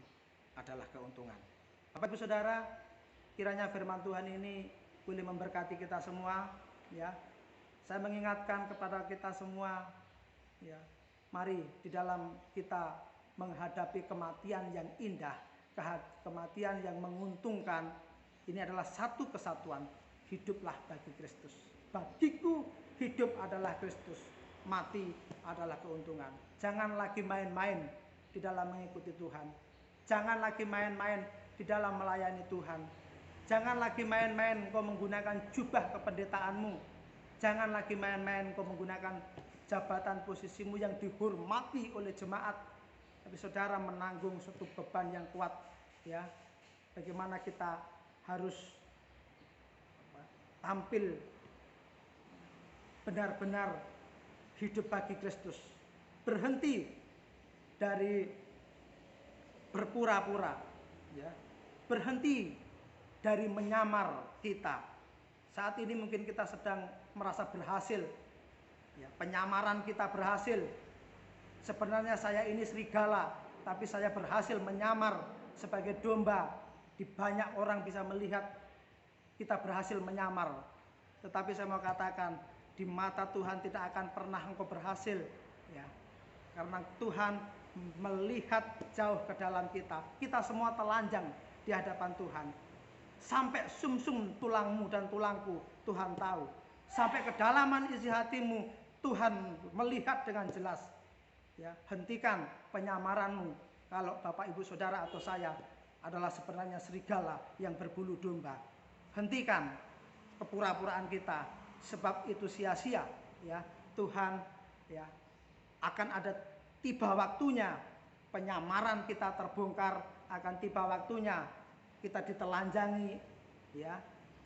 S1: adalah keuntungan. Bapak Ibu Saudara, kiranya firman Tuhan ini boleh memberkati kita semua, ya. Saya mengingatkan kepada kita semua, ya, mari di dalam kita menghadapi kematian yang indah, kematian yang menguntungkan, ini adalah satu kesatuan. Hiduplah bagi Kristus. Bagiku hidup adalah Kristus, mati adalah keuntungan. Jangan lagi main-main di dalam mengikuti Tuhan. Jangan lagi main-main di dalam melayani Tuhan. Jangan lagi main-main kau menggunakan jubah kependetaanmu. Jangan lagi main-main kau menggunakan jabatan posisimu yang dihormati oleh jemaat. Tapi saudara menanggung suatu beban yang kuat, ya. Bagaimana kita harus tampil benar-benar hidup bagi Kristus. Berhenti dari berpura-pura, ya. Berhenti dari menyamar kita. Saat ini mungkin kita sedang merasa berhasil, ya, penyamaran kita berhasil. Sebenarnya saya ini serigala, tapi saya berhasil menyamar sebagai domba. Di banyak orang bisa melihat kita berhasil menyamar. Tetapi saya mau katakan, di mata Tuhan tidak akan pernah engkau berhasil, ya. Karena Tuhan melihat jauh ke dalam kita. Kita semua telanjang di hadapan Tuhan. Sampai sumsum tulangmu dan tulangku Tuhan tahu. Sampai kedalaman isi hatimu Tuhan melihat dengan jelas. Ya, hentikan penyamaranmu. Kalau Bapak Ibu Saudara atau saya adalah sebenarnya serigala yang berbulu domba. Hentikan kepura-puraan kita, sebab itu sia-sia, ya. Tuhan, ya, akan ada tiba waktunya penyamaran kita terbongkar, akan tiba waktunya kita ditelanjangi, ya.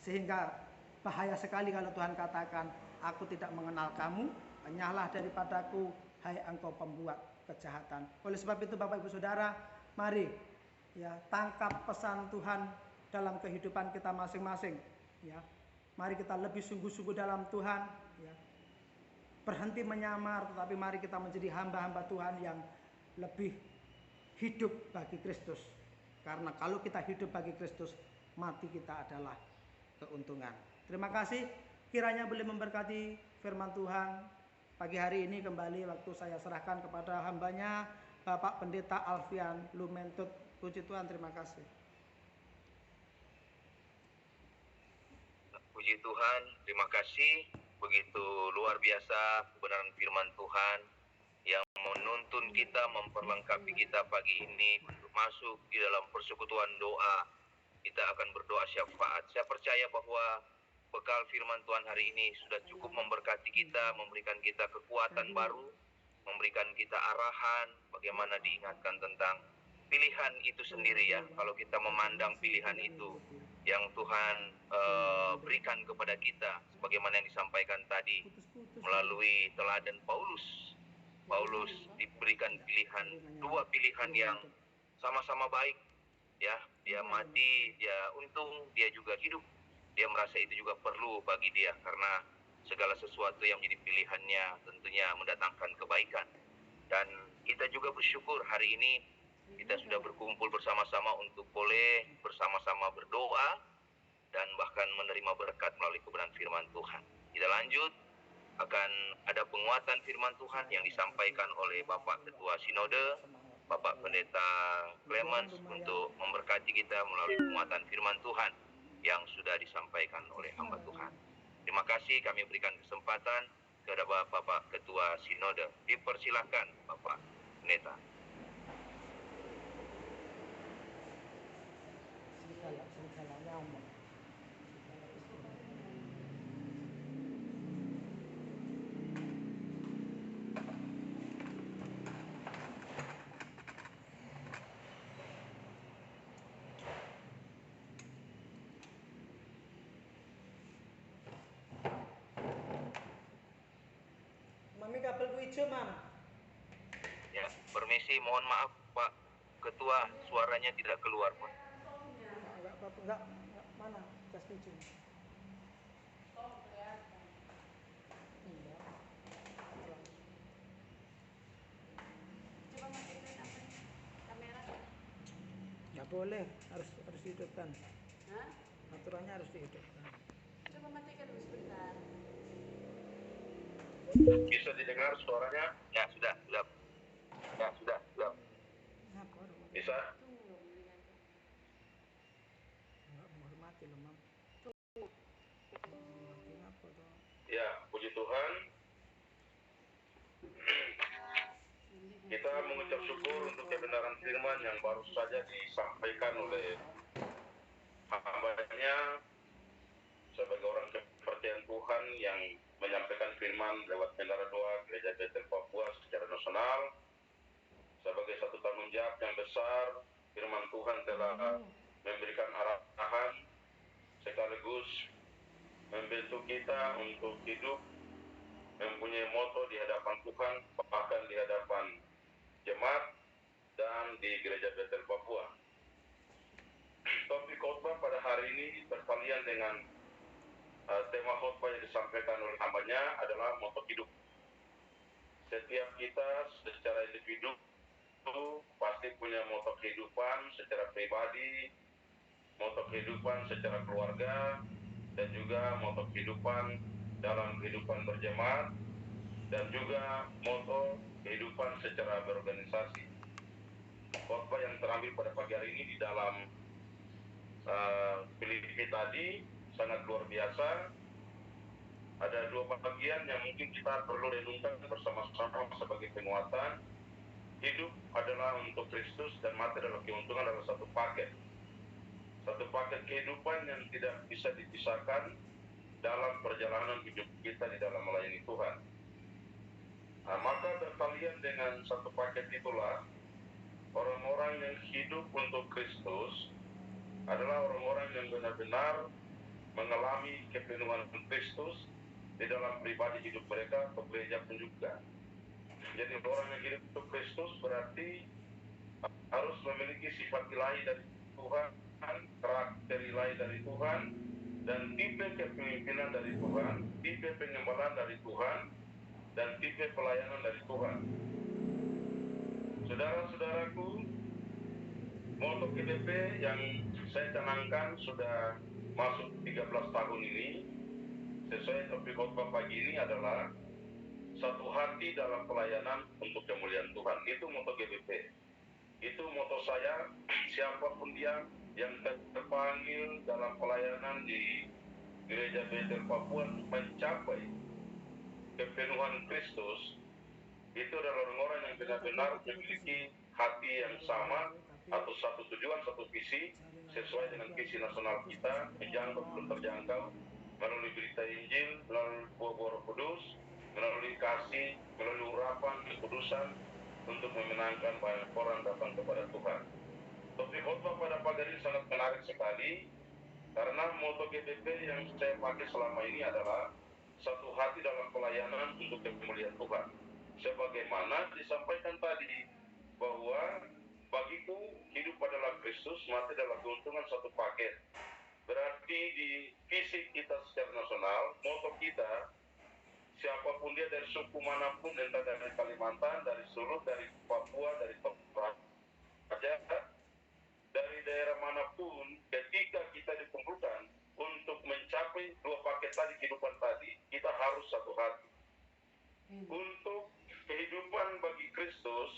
S1: Sehingga bahaya sekali kalau Tuhan katakan, aku tidak mengenal kamu, enyahlah daripadaku, hai engkau pembuat kejahatan. Oleh sebab itu Bapak Ibu Saudara, mari, ya, tangkap pesan Tuhan dalam kehidupan kita masing-masing, ya. Mari kita lebih sungguh-sungguh dalam Tuhan, ya. Berhenti menyamar, tetapi mari kita menjadi hamba-hamba Tuhan yang lebih hidup bagi Kristus. Karena kalau kita hidup bagi Kristus, mati kita adalah keuntungan. Terima kasih, kiranya boleh memberkati firman Tuhan. Pagi hari ini kembali waktu saya serahkan kepada hambanya, Bapak Pendeta Alfian Lumentut. Puji Tuhan, terima kasih.
S2: Puji Tuhan, terima kasih. Begitu luar biasa kebenaran firman Tuhan yang menuntun kita, memperlengkapi kita pagi ini untuk masuk di dalam persekutuan doa. Kita akan berdoa syafaat. Saya percaya bahwa bekal firman Tuhan hari ini sudah cukup memberkati kita, memberikan kita kekuatan baru, memberikan kita arahan, bagaimana diingatkan tentang pilihan itu sendiri, ya. Kalau kita memandang pilihan itu yang Tuhan berikan kepada kita, sebagaimana yang disampaikan tadi melalui teladan Paulus. Paulus diberikan pilihan, dua pilihan yang sama-sama baik, ya. Dia mati, dia untung, dia juga hidup. Dia merasa itu juga perlu bagi dia, karena segala sesuatu yang menjadi pilihannya tentunya mendatangkan kebaikan. Dan kita juga bersyukur hari ini kita sudah berkumpul bersama-sama untuk boleh bersama-sama berdoa dan bahkan menerima berkat melalui kebenaran firman Tuhan. Kita lanjut, akan ada penguatan firman Tuhan yang disampaikan oleh Bapak Ketua Sinode, Bapak Pendeta Clemens, untuk memberkati kita melalui penguatan firman Tuhan yang sudah disampaikan oleh hamba Tuhan. Terima kasih, kami berikan kesempatan kepada Bapak Ketua Sinode. Dipersilakan Bapak Pendeta.
S1: hijau mana?
S2: Ya, permisi, mohon maaf Pak Ketua, suaranya tidak keluar Pak.
S1: Enggak apa-apa, enggak mana jas hijau? Nggak boleh, harus dihidupkan. Aturannya harus dihidupkan.
S3: Coba matikan dulu sebentar.
S2: Bisa didengar suaranya? Ya, sudah. Ya, sudah.
S1: Nah, baru
S2: Bisa?
S1: nggak menghormati loh, Mam. Menghormati apa toh?
S2: Ya, puji Tuhan. Kita mengucap syukur untuk kebenaran firman yang baru saja disampaikan oleh hamba-Nya sebagai orang kepercayaan Tuhan yang menyampaikan firman lewat menara doa Gereja Bethel Papua secara nasional. Sebagai satu tanggung jawab yang besar, firman Tuhan telah memberikan arahan sekaligus membentuk kita untuk hidup mempunyai moto di hadapan Tuhan, bahkan di hadapan jemaat dan di Gereja Bethel Papua. Topik khotbah pada hari ini berkalian dengan tema khotbah yang disampaikan oleh hambanya adalah moto hidup. Setiap kita secara individu pasti punya moto kehidupan secara pribadi, moto kehidupan secara keluarga, dan juga moto kehidupan dalam kehidupan berjemaat, dan juga moto kehidupan secara berorganisasi. Khotbah yang terambil pada pagi hari ini di dalam Filipi tadi sangat luar biasa. Ada dua bagian yang mungkin kita perlu renungkan bersama-sama sebagai penguatan. Hidup adalah untuk Kristus dan mati adalah keuntungan, adalah satu paket. Satu paket kehidupan yang tidak bisa dipisahkan dalam perjalanan hidup kita di dalam melayani Tuhan. Nah, maka berkalian dengan satu paket itulah orang-orang yang hidup untuk Kristus adalah orang-orang yang benar-benar mengalami kepenuhan Kristus di dalam pribadi hidup mereka, ke gereja pun juga. Jadi orang yang hidup untuk Kristus berarti harus memiliki sifat ilahi dari Tuhan, karakter ilahi dari Tuhan, dan tipe kepemimpinan dari Tuhan, tipe pengembalaan dari Tuhan, dan tipe pelayanan dari Tuhan. Saudara-saudaraku, moto GBP yang saya canangkan sudah masuk 13 tahun ini, sesuai topik khotbah pagi ini adalah satu hati dalam pelayanan untuk kemuliaan Tuhan. Itu moto GBP. Itu moto saya, siapapun dia yang terpanggil dalam pelayanan di Gereja Bethel Papua mencapai kepenuhan Kristus, itu adalah orang-orang yang benar-benar memiliki hati yang sama, atau satu tujuan, satu visi, sesuai dengan visi nasional kita, menjangkau belum terjangkau, melalui berita Injil, melalui buah-buah Roh Kudus, melalui kasih, melalui urapan kekudusan, untuk memenangkan banyak orang datang kepada Tuhan. Topik khotbah pada pagi ini sangat menarik sekali, karena moto GBP yang saya pakai selama ini adalah satu hati dalam pelayanan untuk kemuliaan Tuhan. Sebagaimana disampaikan tadi, bahwa bagiku hidup adalah Kristus, mati adalah keuntungan, satu paket. Berarti di visi kita secara nasional, moto kita, siapapun dia dari suku manapun, entah dari Kalimantan, dari Sulut, dari Papua, dari Toraja, dari daerah manapun, ketika kita dikumpulkan untuk mencapai dua paket tadi, kehidupan tadi, kita harus satu hati. Untuk kehidupan bagi Kristus,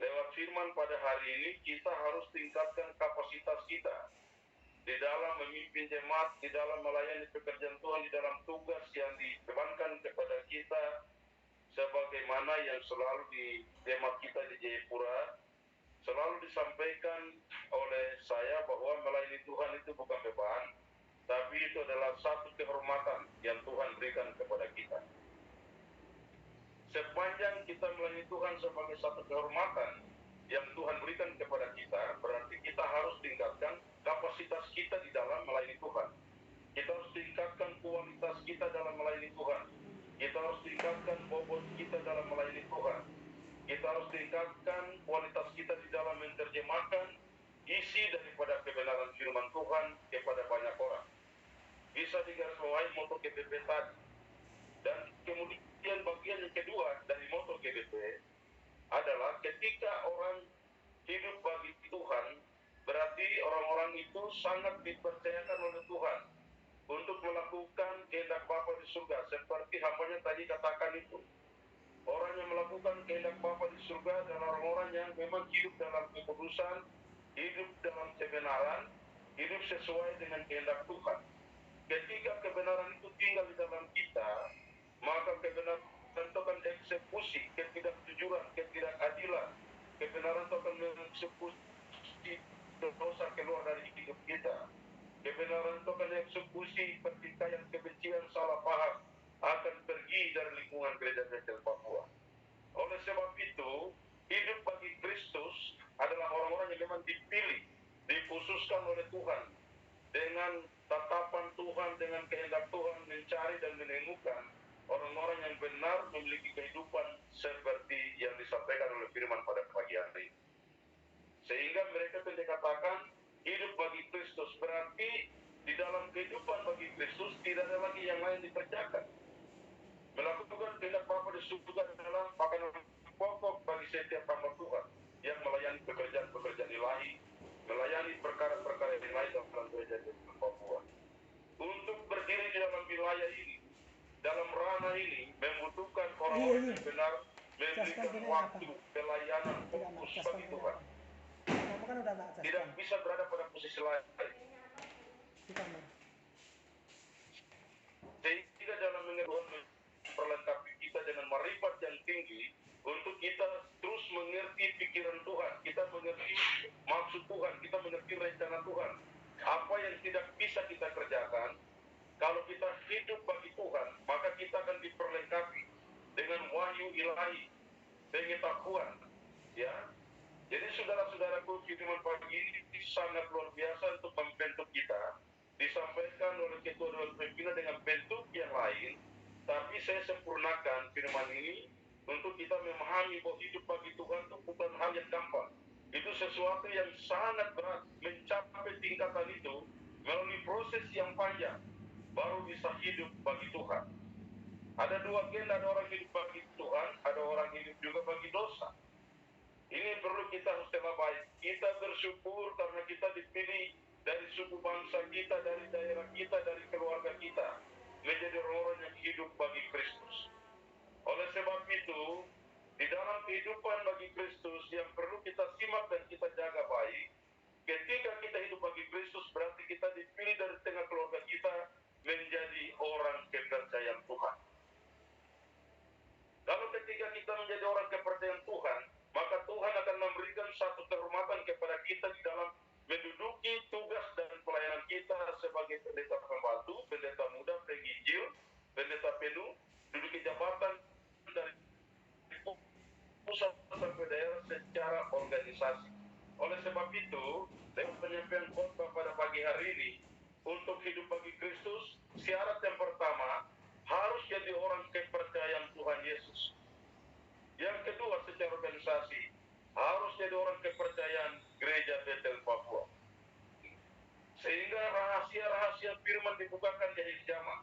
S2: lewat firman pada hari ini, kita harus tingkatkan kapasitas kita di dalam memimpin jemaat, di dalam melayani pekerjaan Tuhan, di dalam tugas yang dibebankan kepada kita, sebagaimana yang selalu di jemaat kita di Jayapura selalu disampaikan oleh saya, bahwa melayani Tuhan itu bukan beban, tapi itu adalah satu kehormatan yang Tuhan berikan kepada kita. Sepanjang kita melayani Tuhan sebagai satu kehormatan yang Tuhan berikan kepada kita, berarti kita harus tingkatkan kapasitas kita di dalam melayani Tuhan. Kita harus tingkatkan kualitas kita dalam melayani Tuhan. Kita harus tingkatkan bobot kita dalam
S4: isi daripada kebenaran firman Tuhan kepada banyak orang. Bisa digarisbawahi moto GBP tadi. Dan kemudian bagian yang kedua dari moto GBP adalah ketika orang hidup bagi Tuhan, berarti orang-orang itu sangat dipercayakan oleh Tuhan untuk melakukan kehendak Bapa di surga. Seperti hambanya tadi katakan itu. Orang yang melakukan kehendak Bapa di surga adalah orang-orang yang memang hidup dalam kekudusan, hidup dalam kebenaran, hidup sesuai dengan kehendak Tuhan. Ketika kebenaran itu tinggal di dalam kita, maka kebenaran itu akan eksekusi ketidakjujuran, ketidakadilan. Kebenaran itu akan mengeksekusi dosa keluar dari hidup kita. Kebenaran itu akan eksekusi pertikaian, kebencian, salah paham akan pergi dari lingkungan gereja Bethel Papua. Oleh sebab itu, hidup bagi Kristus adalah orang-orang yang memang dipilih, dikhususkan oleh Tuhan dengan tatapan Tuhan, dengan kehendak Tuhan, mencari dan menemukan orang-orang yang benar memiliki kehidupan seperti yang disampaikan oleh firman pada pagi hari. Sehingga mereka itu dikatakan hidup bagi Kristus, berarti di dalam kehidupan bagi Kristus tidak ada lagi yang lain dikerjakan. Melakukan kehendak Bapa di surga adalah makanan pokok bagi setiap hamba Tuhan yang melayani pekerjaan-pekerjaan ilahi, melayani perkara-perkara yang lain dalam gereja di Papua. Untuk berdiri di dalam wilayah ini, dalam ranah ini, membutuhkan orang-orang yang benar, memberikan waktu pelayanan fokus bagi Tuhan. Tidak bisa berada pada posisi lain. Sehingga dalam mengerti memperlengkapi kita dengan marifat yang tinggi untuk kita terus mengerti pikiran Tuhan, kita mengerti maksud Tuhan, kita mengerti rencana Tuhan. Apa yang tidak bisa kita kerjakan, kalau kita hidup bagi Tuhan, maka kita akan diperlengkapi dengan wahyu ilahi, pengetahuan, ya. Jadi saudara-saudaraku, firman pagi ini sangat luar biasa untuk membentuk kita. Disampaikan oleh ketua dewan pimpinan dengan bentuk yang lain, tapi saya sempurnakan firman ini untuk kita memahami bahwa hidup bagi Tuhan itu bukan hal yang gampang. Itu sesuatu yang sangat berat. Mencapai tingkatan itu melalui proses yang panjang, baru bisa hidup bagi Tuhan. Ada dua agenda, ada orang hidup bagi Tuhan, ada orang hidup juga bagi dosa. Ini perlu kita harus telah baik. Kita bersyukur karena kita dipilih dari suku bangsa kita, dari daerah kita, dari keluarga kita, menjadi orang-orang yang hidup bagi Kristus. Oleh sebab itu, di dalam kehidupan bagi Kristus yang perlu kita simak dan kita jaga baik, ketika kita hidup bagi Kristus berarti kita dipilih dari tengah keluarga kita menjadi orang kepercayaan Tuhan. Kalau ketika kita menjadi orang kepercayaan Tuhan, maka Tuhan akan memberikan satu kehormatan kepada kita di dalam menduduki tugas dan pelayanan kita sebagai pendeta pembantu, pendeta muda, penginjil, pendeta penuh, duduki jabatan dari pusat sampai daerah secara organisasi. Oleh sebab itu, lewat penyampaian khotbah pada pagi hari ini, untuk hidup bagi Kristus, syarat yang pertama, harus jadi orang kepercayaan Tuhan Yesus. Yang kedua, secara organisasi, harus jadi orang kepercayaan Gereja Bethel Papua. Sehingga rahasia-rahasia firman dibukakan di akhir zaman.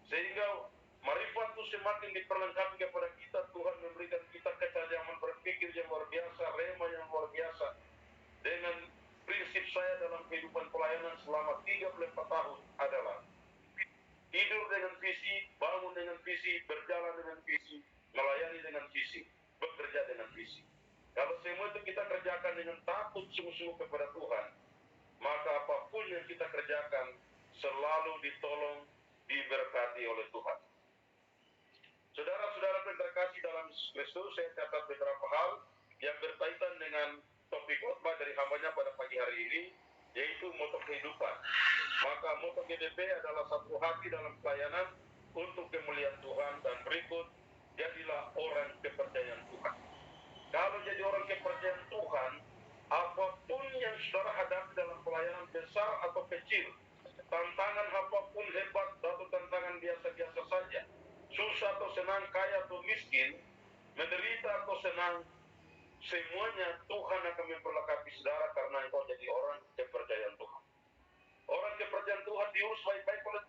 S4: Sehingga marifat itu semakin diperlengkapi kepada kita. Tuhan memberikan kita ketajaman berpikir yang luar biasa, rema yang luar biasa. Dengan prinsip saya dalam kehidupan pelayanan selama 34 tahun adalah tidur dengan visi, bangun dengan visi, berjalan dengan visi, melayani dengan visi, bekerja dengan visi. Kalau semua itu kita kerjakan dengan takut sungguh-sungguh kepada Tuhan, maka apapun yang kita kerjakan selalu ditolong, diberkati oleh Tuhan. Saudara-saudara terkasih dalam Yesus Kristus, saya catat beberapa hal yang berkaitan dengan topik khotbah dari hambanya pada pagi hari ini, yaitu moto kehidupan. Maka moto GDP adalah satu hati dalam pelayanan untuk kemuliaan Tuhan, dan berikut, jadilah orang kepercayaan Tuhan. Kalau jadi orang kepercayaan Tuhan, apapun yang saudara hadapi dalam pelayanan besar atau kecil, tantangan apapun hebat atau tantangan biasa-biasa saja, susah atau senang, kaya atau miskin, menderita atau senang, semuanya Tuhan akan memperlengkapi saudara karena engkau jadi orang kepercayaan Tuhan. Orang kepercayaan Tuhan diurus baik-baik oleh